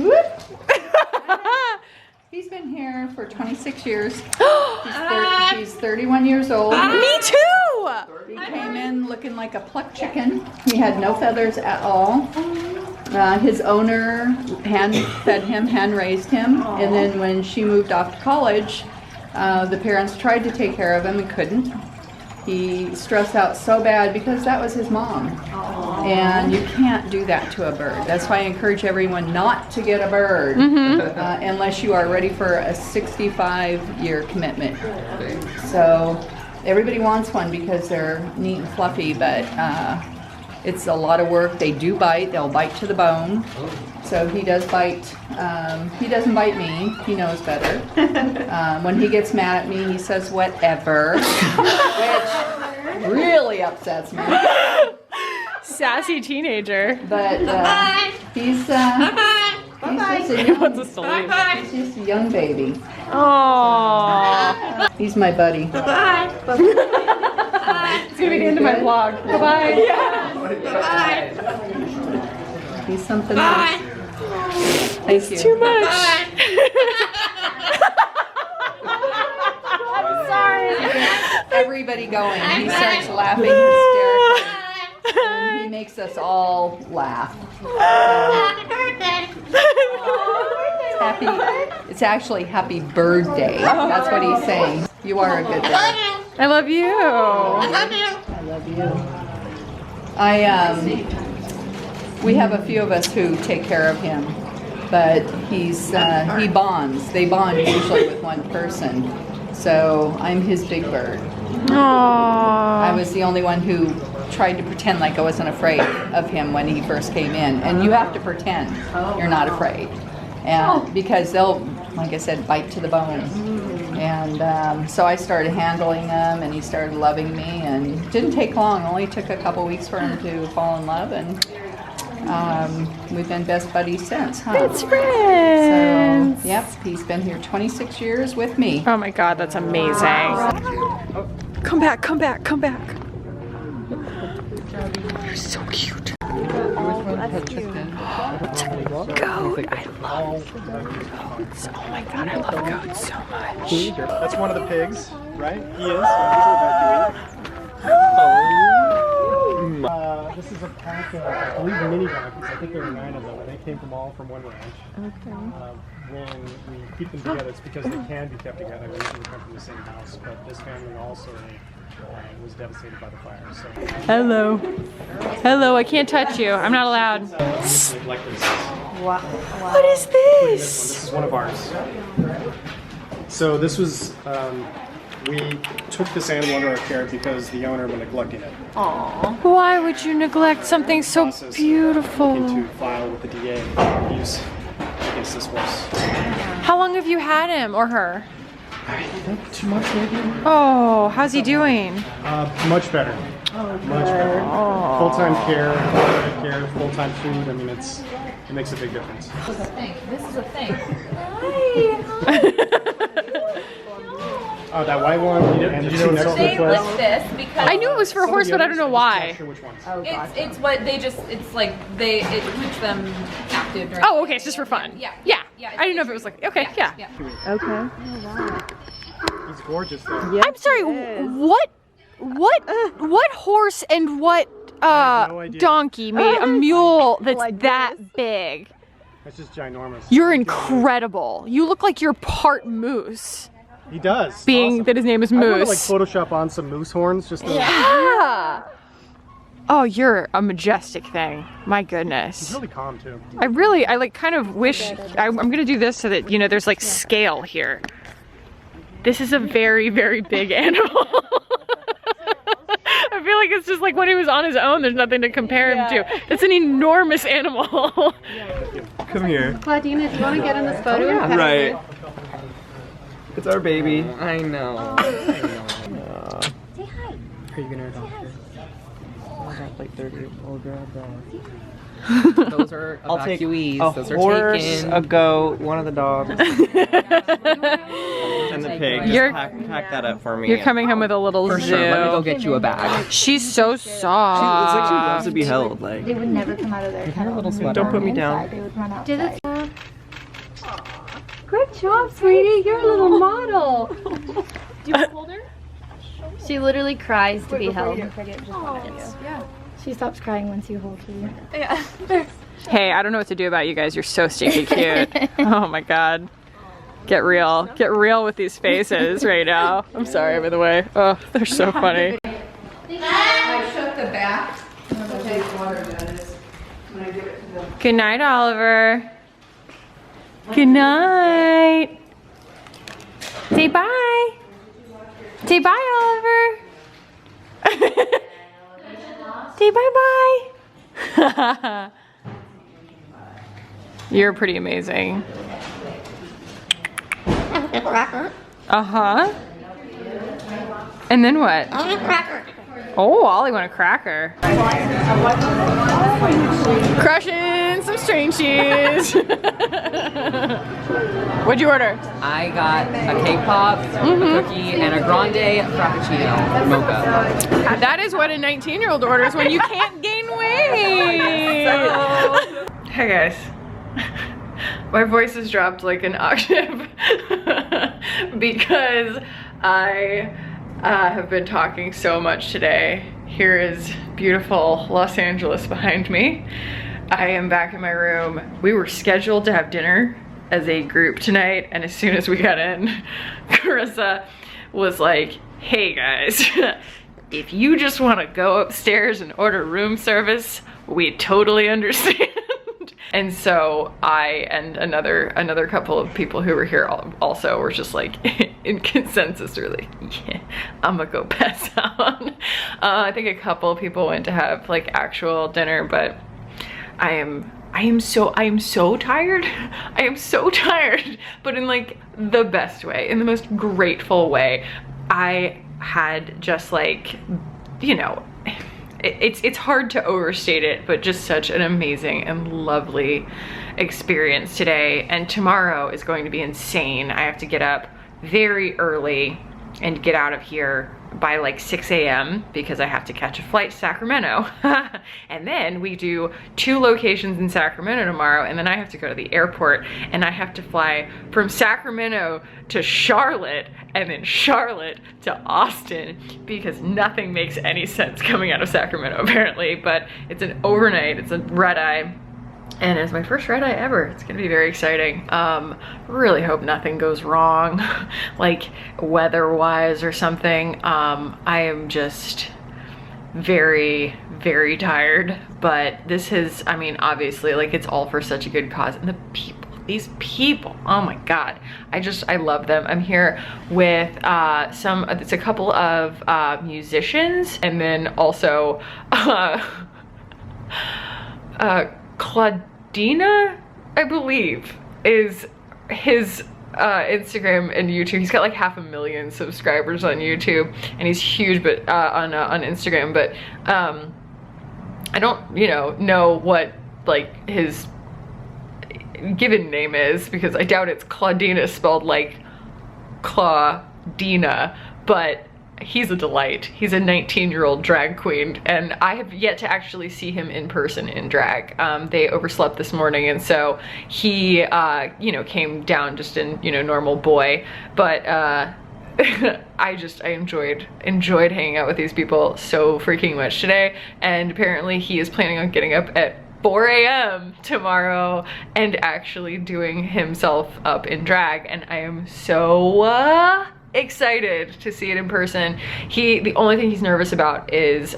He's been here for 26 years. He's 31 years old. Me too. He came in looking like a plucked chicken. He had no feathers at all. His owner hand-fed him, hand-raised him, and then when she moved off to college, the parents tried to take care of him and couldn't. He stressed out so bad because that was his mom. And you can't do that to a bird. That's why I encourage everyone not to get a bird unless you are ready for a 65-year commitment. So everybody wants one because they're neat and fluffy, but it's a lot of work. They do bite. They'll bite to the bone. So he does bite. He doesn't bite me. He knows better. When he gets mad at me, he says whatever, which really upsets me. Sassy teenager. But he's just a young baby. Aww. He's my buddy. It's gonna be the end of my vlog. Bye-bye. Bye. He's something else. Thank you. Too much. I'm sorry. Everybody going. He starts laughing hysterically. And he makes us all laugh. It's actually happy birthday. That's what he's saying. You are a good bird. I love you. I love you. We have a few of us who take care of him, but he bonds. They bond usually with one person. So I'm his big bird. Aww. I was the only one who tried to pretend like I wasn't afraid of him when he first came in. And you have to pretend you're not afraid. And because they'll, like I said, bite to the bone. And so I started handling him and he started loving me, and it didn't take long. It only took a couple weeks for him to fall in love, and we've been best buddies since, huh? Best friends. So, yep, he's been here 26 years with me. Oh my God, that's amazing. Come back, come back, come back. You're so cute. It's a goat. I love goats. Oh my God, I love goats so much. That's one of the pigs, right? He is. This is a pack of, I believe, mini donkeys. I think there were 9 of them, and they came from one ranch. Okay. When we keep them together, it's because they can be kept together. They usually come from the same house, but this family also was devastated by the fire. So. Hello. Hello, I can't touch you. I'm not allowed. Wow. What is this? This is one of ours. So this was We took this animal under our care because the owner was neglecting it. Aww. Why would you neglect something so beautiful? Looking to file with the DA abuse against this horse. How long have you had him or her? I think 2 months maybe. Oh, how's he doing? Much better. Much better. Oh. Full-time care, full-time food. I mean, it makes a big difference. This is a thing. This is a thing. Oh, that white one. And the two next to They it like was. this because I knew it was for a horse, but I don't know why. Sure which ones. it's what they just it's like it keeps them active. During Oh, okay, it's just for fun. Yeah. Yeah. Yeah. I didn't know if it was like, okay, yeah. Okay. He's gorgeous though. Yes, I'm sorry, what horse and what no idea. donkey made a mule that's that big? That's just ginormous. You're incredible. You look like you're part moose. He does. Being Awesome. that his name is I want to like Moose. Photoshop on some moose horns just to. Yeah. Oh, you're a majestic thing. My goodness. He's really calm too. I like kind of wish, I'm gonna do this so that, you know, there's like scale here. This is a very, very big animal. I feel like it's just like when he was on his own, there's nothing to compare him to. It's an enormous animal. Come here. Claudina, do you want to get in this photo? Right. It's our baby. I know. Say hi. Are you gonna adopt her? I got like 30. I'll grab that. Those are I'll take evacuees. a Those are horse, taken. a goat, one of the dogs, and the pig. Just You're- pack that up for me. You're coming home with a little For zoo. sure. Let me go get you a bag. She's so It's like she loves soft. to be held. Like, They would never come out of their Her little sweater. don't put me down. They would run out. Do this. Great job, sweetie. You're a little model. Do you hold her? She literally cries to be held. Yeah. She stops crying once you hold her. Yeah. Hey, I don't know what to do about you guys. You're so stinky cute. Oh my god. Get real. Get real with these faces right now. I'm sorry, by the way. Oh, they're so funny. I shut the back. I'm gonna take water, Dennis, when I give it to them. Good night, Oliver. Good night. Say bye. Say bye, Oliver. Say bye-bye. You're pretty amazing. Uh-huh. And then what? Oh, Ollie want a cracker. Crushing some string cheese. What'd you order? I got a cake pop, a cookie, and a grande frappuccino mocha. That is what a 19-year-old orders when you can't gain weight. Hey guys. My voice has dropped like an octave because I have been talking so much today. Here is beautiful Los Angeles behind me. I am back in my room. We were scheduled to have dinner as a group tonight, and as soon as we got in, Carissa was like, hey guys, if you just want to go upstairs and order room service, we totally understand. And so I and another couple of people who were here also were just like in consensus, really, yeah, I'm gonna go pass out. I think a couple of people went to have like actual dinner, but I am so tired. I am so tired, but in like the best way, in the most grateful way. I had just like, you know, it's hard to overstate it, but just such an amazing and lovely experience today. And tomorrow is going to be insane. I have to get up very early and get out of here by like 6 a.m. because I have to catch a flight to Sacramento. And then we do 2 locations in Sacramento tomorrow, and then I have to go to the airport and I have to fly from Sacramento to Charlotte and then Charlotte to Austin because nothing makes any sense coming out of Sacramento apparently, but it's an overnight, it's a red eye. And it's my first red eye ever. It's gonna be very exciting. Really hope nothing goes wrong, like weather-wise or something. I am just very, very tired, but this is, I mean, obviously, like it's all for such a good cause, and the people these people, oh my God, I love them. I'm here with it's a couple of musicians, and then also Claudina, I believe, is his Instagram and YouTube. He's got like 500,000 subscribers on YouTube, and he's huge but on Instagram, but I don't know what like his given name is, because I doubt it's Claudina spelled like Claudina, but he's a delight. He's a 19-year-old drag queen, and I have yet to actually see him in person in drag. They overslept this morning, and so he came down just in normal boy, but I enjoyed hanging out with these people so freaking much today. And apparently he is planning on getting up at 4 a.m. tomorrow and actually doing himself up in drag, and I am so excited to see it in person. The only thing he's nervous about is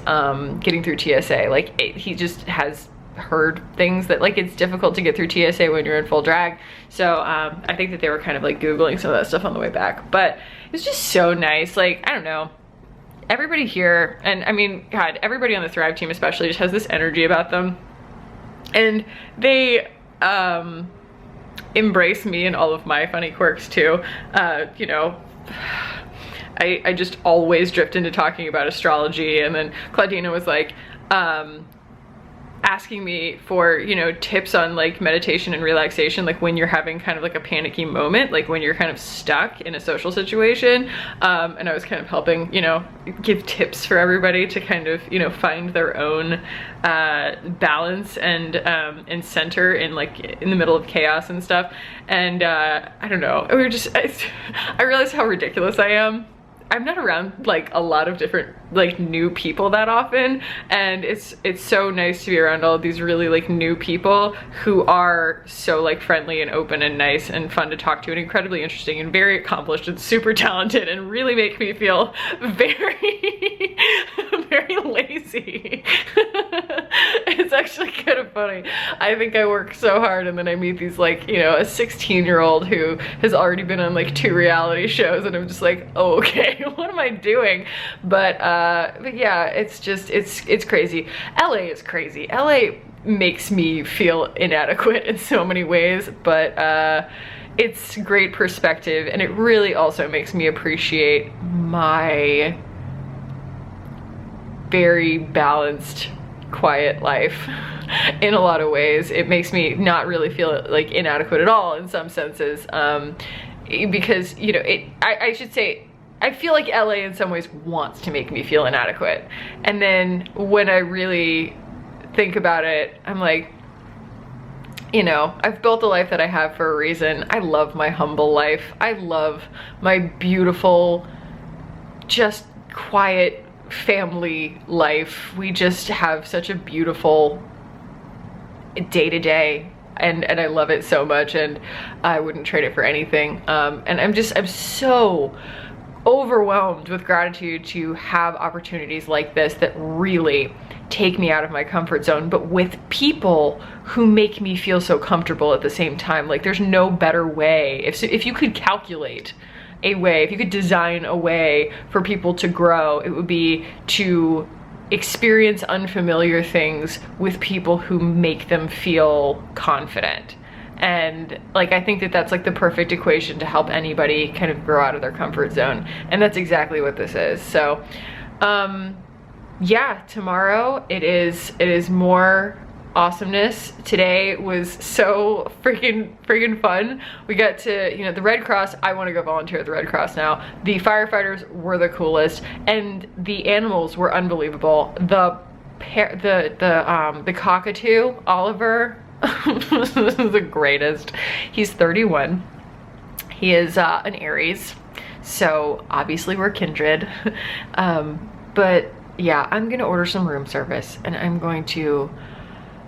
getting through TSA. Like he just has heard things that like it's difficult to get through TSA when you're in full drag. So I think that they were kind of like Googling some of that stuff on the way back, but it was just so nice. Like, I don't know, everybody here, and I mean, God, everybody on the Thrive team especially just has this energy about them, and they embrace me and all of my funny quirks too. I just always drift into talking about astrology, and then Claudina was like asking me for tips on like meditation and relaxation, like when you're having kind of like a panicky moment, like when you're kind of stuck in a social situation, and I was kind of helping give tips for everybody to kind of find their own balance and center in the middle of chaos and stuff. And I don't know, we were just I realized how ridiculous I am. I'm not around like a lot of different like new people that often, and it's so nice to be around all of these really like new people who are so like friendly and open and nice and fun to talk to and incredibly interesting and very accomplished and super talented, and really make me feel very very lazy. It's actually kind of funny. I think I work so hard, and then I meet these like a 16-year-old who has already been on like 2 reality shows, and I'm just like, oh, okay. What am I doing? But yeah, it's just, it's crazy. LA is crazy. LA makes me feel inadequate in so many ways, but it's great perspective, and it really also makes me appreciate my very balanced, quiet life in a lot of ways. It makes me not really feel like inadequate at all in some senses, because I should say, I feel like LA in some ways wants to make me feel inadequate. And then when I really think about it, I'm like, I've built the life that I have for a reason. I love my humble life. I love my beautiful, just quiet family life. We just have such a beautiful day-to-day, and I love it so much, and I wouldn't trade it for anything. And I'm so overwhelmed with gratitude to have opportunities like this that really take me out of my comfort zone, but with people who make me feel so comfortable at the same time. Like, there's no better way. If you could calculate a way, if you could design a way for people to grow, it would be to experience unfamiliar things with people who make them feel confident. And like, I think that that's like the perfect equation to help anybody kind of grow out of their comfort zone. And that's exactly what this is. So, yeah, tomorrow it is more awesomeness. Today was so freaking fun. We got to, the Red Cross. I want to go volunteer at the Red Cross now. The firefighters were the coolest, and the animals were unbelievable. The cockatoo, Oliver, was the greatest. He's 31. He is an Aries, so obviously we're kindred. But yeah, I'm gonna order some room service, and I'm going to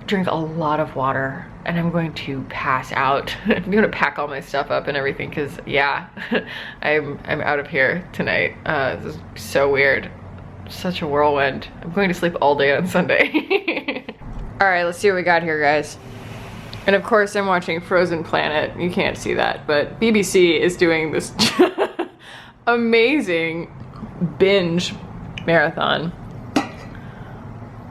drink a lot of water, and I'm going to pass out. I'm gonna pack all my stuff up and everything, because yeah, I'm out of here tonight. This is so weird. Such a whirlwind. I'm going to sleep all day on Sunday. All right, let's see what we got here, guys. And of course I'm watching Frozen Planet. You can't see that, but BBC is doing this amazing binge marathon.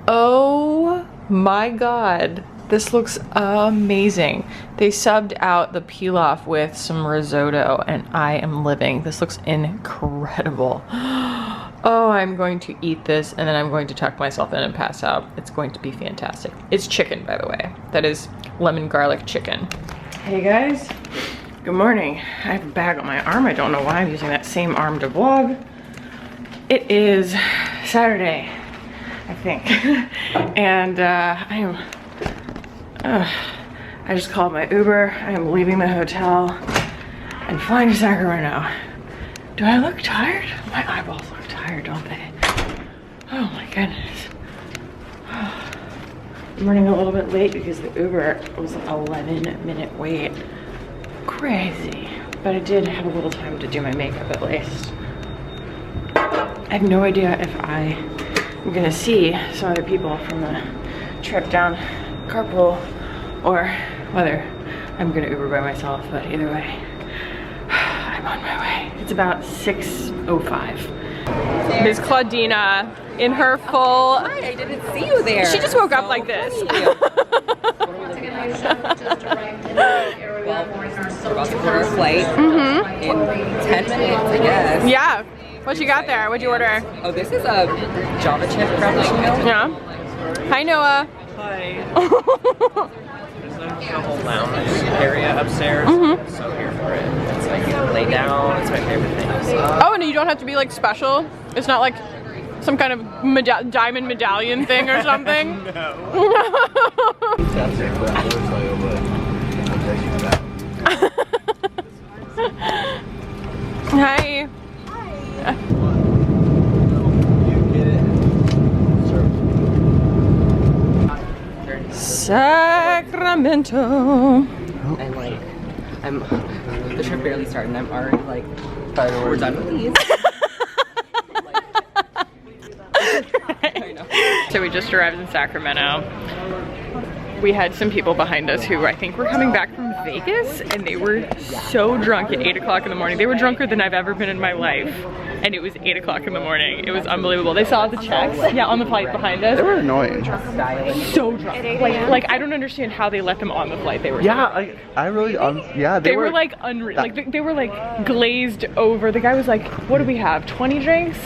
Oh my God. This looks amazing. They subbed out the pilaf with some risotto and I am living. This looks incredible. Oh, I'm going to eat this and then I'm going to tuck myself in and pass out. It's going to be fantastic. It's chicken, by the way. That is lemon garlic chicken. Hey guys, good morning. I have a bag on my arm. I don't know why I'm using that same arm to vlog. It is Saturday, I think. And I just called my Uber. I am leaving the hotel and flying to Sacramento. Do I look tired? My eyeballs look tired, don't they? Oh my goodness. I'm running a little bit late because the Uber was an 11-minute wait. Crazy. But I did have a little time to do my makeup at least. I have no idea if I am gonna see some other people from the trip down carpool or whether I'm gonna Uber by myself, but either way, I'm on my way. It's about 6:05. Ms. Claudina in her full... Hi, I didn't see you there. She just woke up like this. Well, we're about to board our flight in 10 minutes, I guess. Yeah. What you got there? What'd you order? Oh, this is a Java chip frappuccino. Yeah. Hi, Noah. Hi. There's a whole lounge area upstairs. So here for it. It's like you can lay down. It's my favorite thing. Oh, and you don't have to be like special? It's not like some kind of diamond medallion thing or something? Hi. Sacramento. And like, the trip barely started and I'm already like, we're done with these. So we just arrived in Sacramento. We had some people behind us who I think were coming back from Vegas and they were so drunk at 8 o'clock in the morning. They were drunker than I've ever been in my life. And it was 8 o'clock in the morning. It was unbelievable. They saw the checks, yeah, on the flight behind us. They were annoying. So drunk. Like I don't understand how they let them on the flight. They were like I really they were like unreal. Like they were like glazed over. The guy was like, what do we have? 20 drinks?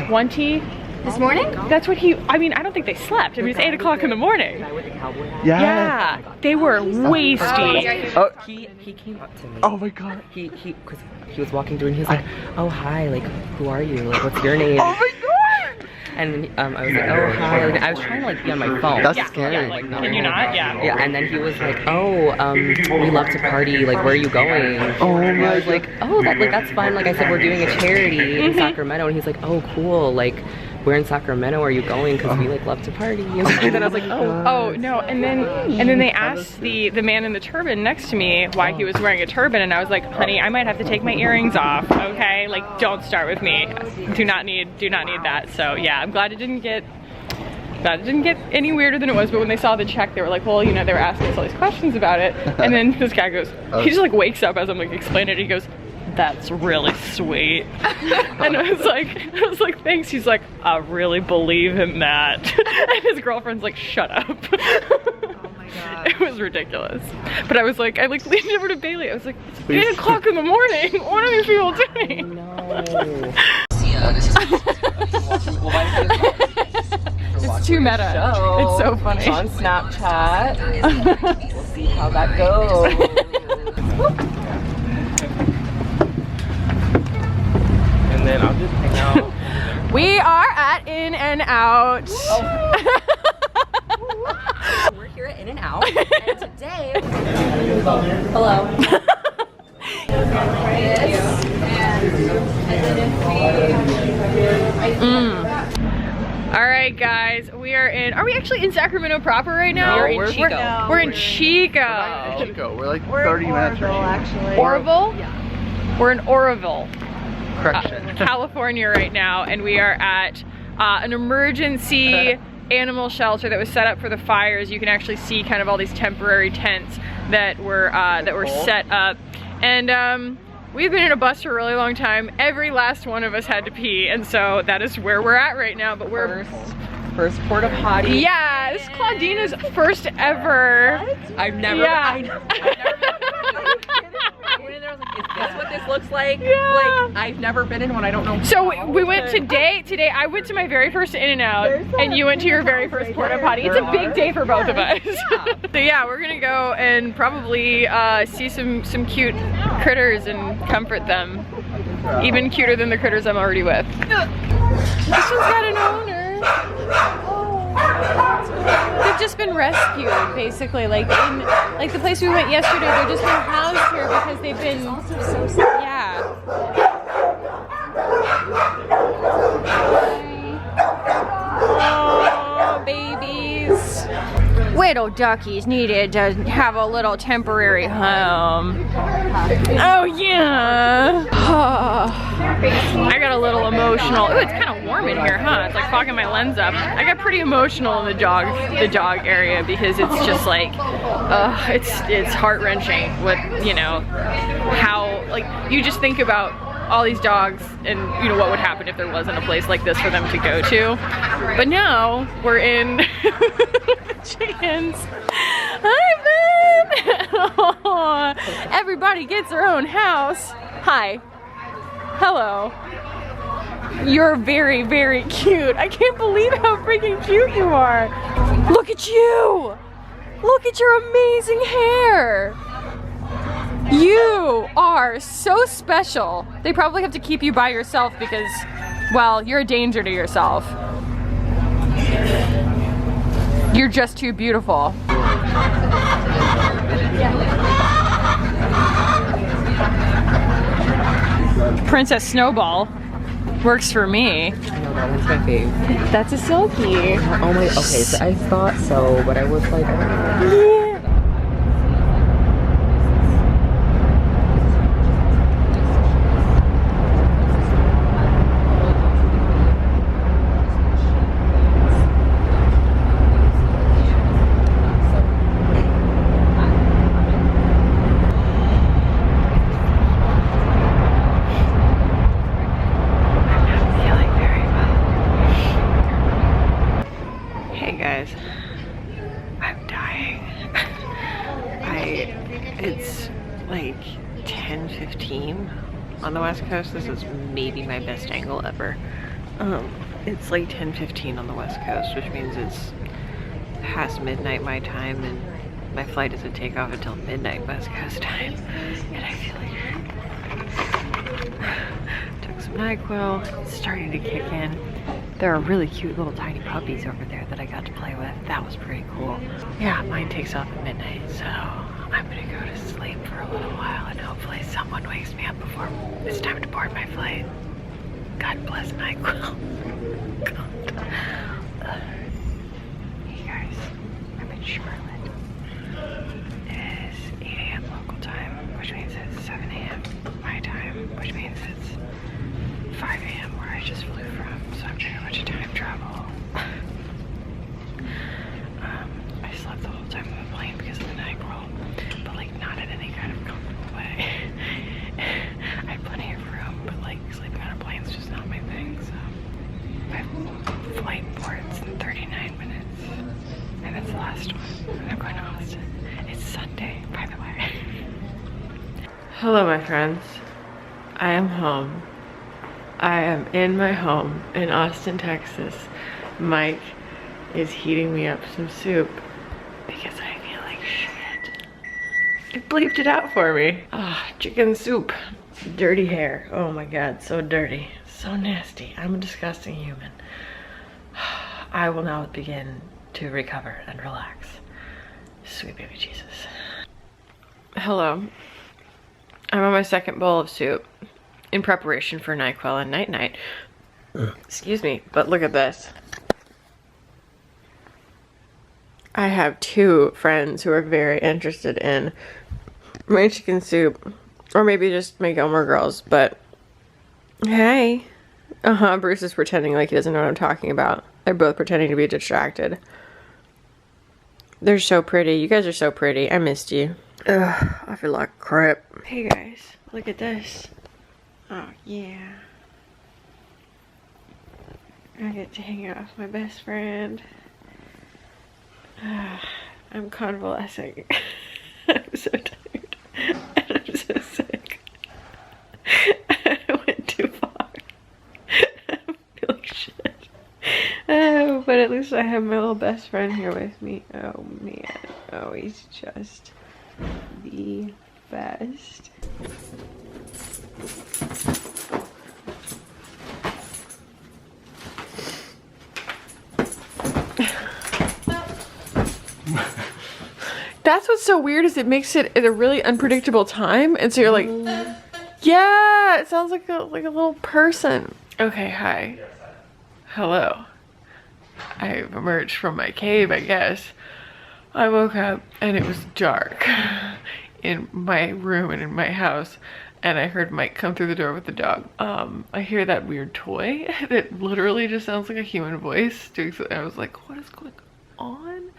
20? This morning? That's what I mean, I don't think they slept. I mean, it's 8 o'clock in the morning. Yeah. They were wasted. Oh, he came up to me. Oh my God. Cause he was walking through and he was like, oh hi, like who are you? Like what's your name? Oh my God. And I was like, oh hi. Like, I was trying to like be on my phone. That's scary. Yeah, like, can you not? Yeah. Yeah, and then he was like, oh, we love to party. Like, where are you going? Oh and my I was like, oh, that's fun. Like I said, we're doing a charity in Sacramento, and he's like, oh, cool. Like, where in Sacramento are you going? Because we like love to party. And then I was like, oh no. And then they asked the man in the turban next to me why he was wearing a turban, and I was like, honey, I might have to take my earrings off. Okay, like don't start with me. Do not need that. So yeah, I'm glad it didn't get any weirder than it was. But when they saw the check, they were like, well, you know, they were asking us all these questions about it. And then this guy goes, he just like wakes up as I'm like explaining it. He goes, that's really sweet. And I was like, thanks. He's like, I really believe in that. And his girlfriend's like, shut up. Oh my God. It was ridiculous. But I was like, I like leaned over to Bailey. I was like, it's 8 o'clock in the morning. What are these people doing? no. It's too meta. It's so funny. It's on Snapchat. We'll see how that goes. And then I'll just hang out. We are at In-N-Out. We're here at In-N-Out, and today, hello. All right, guys, we are we actually in Sacramento proper right now? No, we're in Chico. We're in Chico. We're like 30 minutes from actually. Oroville? Yeah. We're in Oroville, Correction. California right now, and we are at an emergency animal shelter that was set up for the fires. You can actually see kind of all these temporary tents that were set up. And we've been in a bus for a really long time. Every last one of us had to pee, and so that is where we're at right now. But we're first porta potty. Yeah, this is Claudina's first ever. I've never. Yeah. I've never is this what this looks like? Yeah. Like, I've never been in one. I don't know. So we went today. I went to my very first In-N-Out, and you went to your very first porta potty. It's a big day for both of us. So yeah, we're gonna go and probably see some cute critters and comfort them. Even cuter than the critters I'm already with. This one's got an owner. They've just been rescued, basically. Like the place we went yesterday, they're just been housed here because they've been. Yeah. Oh, babies. Widow duckies needed to have a little temporary home. Oh yeah. I got a little emotional. Ooh, it's kind of warm in here, huh? It's like fogging my lens up. I got pretty emotional in the dog area because it's just like, it's heart-wrenching with, you know, how, like, you just think about all these dogs and, you know, what would happen if there wasn't a place like this for them to go to. But now we're in chickens. Hi, Ben! Everybody gets their own house. Hi. Hello. You're very, very cute. I can't believe how freaking cute you are. Look at you. Look at your amazing hair. You are so special. They probably have to keep you by yourself because, well, you're a danger to yourself. You're just too beautiful. Princess Snowball works for me. No, that one's my fave. That's a Silky. Oh my, okay, so I thought so, but I was like, yeah. It's like 10:15 on the West Coast. This is maybe my best angle ever. It's like 10:15 on the West Coast, which means it's past midnight my time, and my flight doesn't take off until midnight West Coast time. And I feel like took some NyQuil, it's starting to kick in. There are really cute little tiny puppies over there that I got to play with. That was pretty cool. Yeah, mine takes off at midnight, so I'm gonna go to sleep for a little while and hopefully someone wakes me up before it's time to board my flight. God bless NyQuil. Hey guys, I'm in Charlotte. It is 8 a.m. local time, which means it's 7 a.m. my time, which means it's 5 a.m. where I just flew from, so I'm doing a bunch of time travel. I slept the whole time on the plane because of the NyQuil, but like not in any kind of comfortable way. I had plenty of room, but like sleeping on a plane is just not my thing, so. My flight boards in 39 minutes, and it's the last one, and I'm going to Austin. It's Sunday, by the way. Hello, my friends. I am home. I am in my home in Austin, Texas. Mike is heating me up some soup because I feel like shit. It bleeped it out for me. Ah, chicken soup. Dirty hair. Oh my god, so dirty. So nasty. I'm a disgusting human. I will now begin to recover and relax. Sweet baby Jesus. Hello. I'm on my second bowl of soup in preparation for NyQuil and night-night. Excuse me, but look at this. I have two friends who are very interested in my chicken soup, or maybe just my Gilmore Girls, but hey. Bruce is pretending like he doesn't know what I'm talking about. They're both pretending to be distracted. They're so pretty. You guys are so pretty. I missed you. Ugh, I feel like crap. Hey guys, look at this. Oh yeah. I get to hang out with my best friend. I'm convalescing. I'm so tired. And I'm so sick. I went too far. I feel like shit. Oh, but at least I have my little best friend here with me. Oh man. Oh, he's just the best. That's what's so weird is it makes it at a really unpredictable time, and so you're like, yeah, it sounds like a little person. Okay, hi. Hello. I've emerged from my cave, I guess. I woke up and it was dark in my room and in my house, and I heard Mike come through the door with the dog. I hear that weird toy that literally just sounds like a human voice doing something. I was like, what is going on?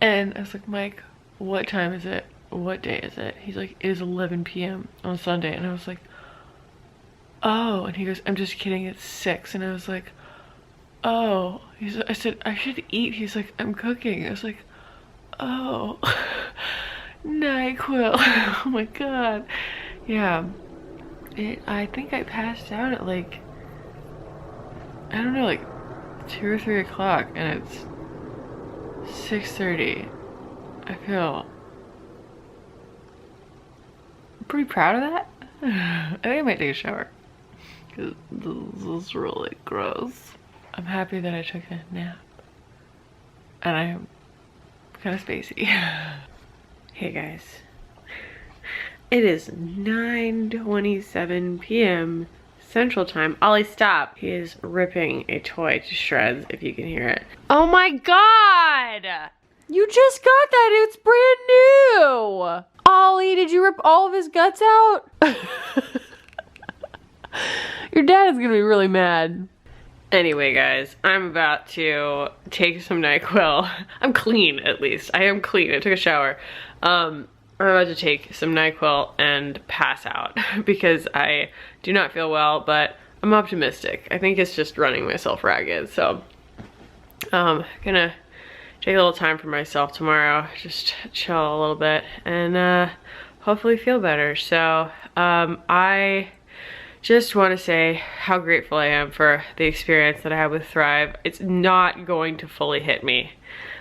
And I was like, Mike, what time is it? What day is it? He's like, it is 11 p.m. on Sunday. And I was like, oh. And he goes, I'm just kidding, it's 6. And I was like, oh. I said, I should eat. He's like, I'm cooking. I was like, oh. NyQuil. Oh my god. Yeah. I think I passed out at like, I don't know, like 2 or 3 o'clock, and it's 6:30. I feel pretty proud of that. I think I might take a shower because this is really gross. I'm happy that I took a nap, and I'm kind of spacey. Hey guys, it is 9:27 p.m. Central Time. Ollie, stop. He is ripping a toy to shreds, if you can hear it. Oh my god! You just got that, it's brand new! Ollie, did you rip all of his guts out? Your dad is gonna be really mad. Anyway guys, I'm about to take some NyQuil. I'm clean, at least. I am clean, I took a shower. I'm about to take some NyQuil and pass out because I do not feel well, but I'm optimistic. I think it's just running myself ragged, so gonna take a little time for myself tomorrow, just chill a little bit and hopefully feel better. So I just want to say how grateful I am for the experience that I had with Thrive. It's not going to fully hit me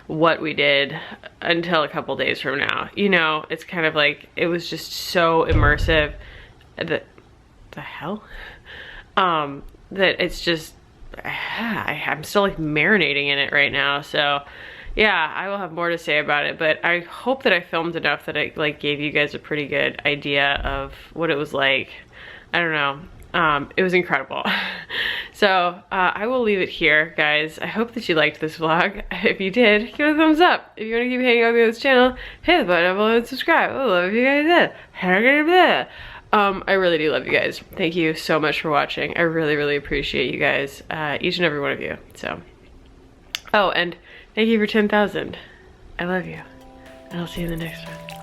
what we did until a couple days from now. You know, it's kind of like, it was just so immersive. The hell? That it's just, I'm still like marinating in it right now. So yeah, I will have more to say about it, but I hope that I filmed enough that it like gave you guys a pretty good idea of what it was like. I don't know. It was incredible. So I will leave it here, guys. I hope that you liked this vlog. If you did, give it a thumbs up. If you want to keep hanging out with me on this channel, hit the button down below and subscribe. I love you guys did. I really do love you guys. Thank you so much for watching. I really, really appreciate you guys, each and every one of you. So, oh, and thank you for 10,000. I love you. And I'll see you in the next one.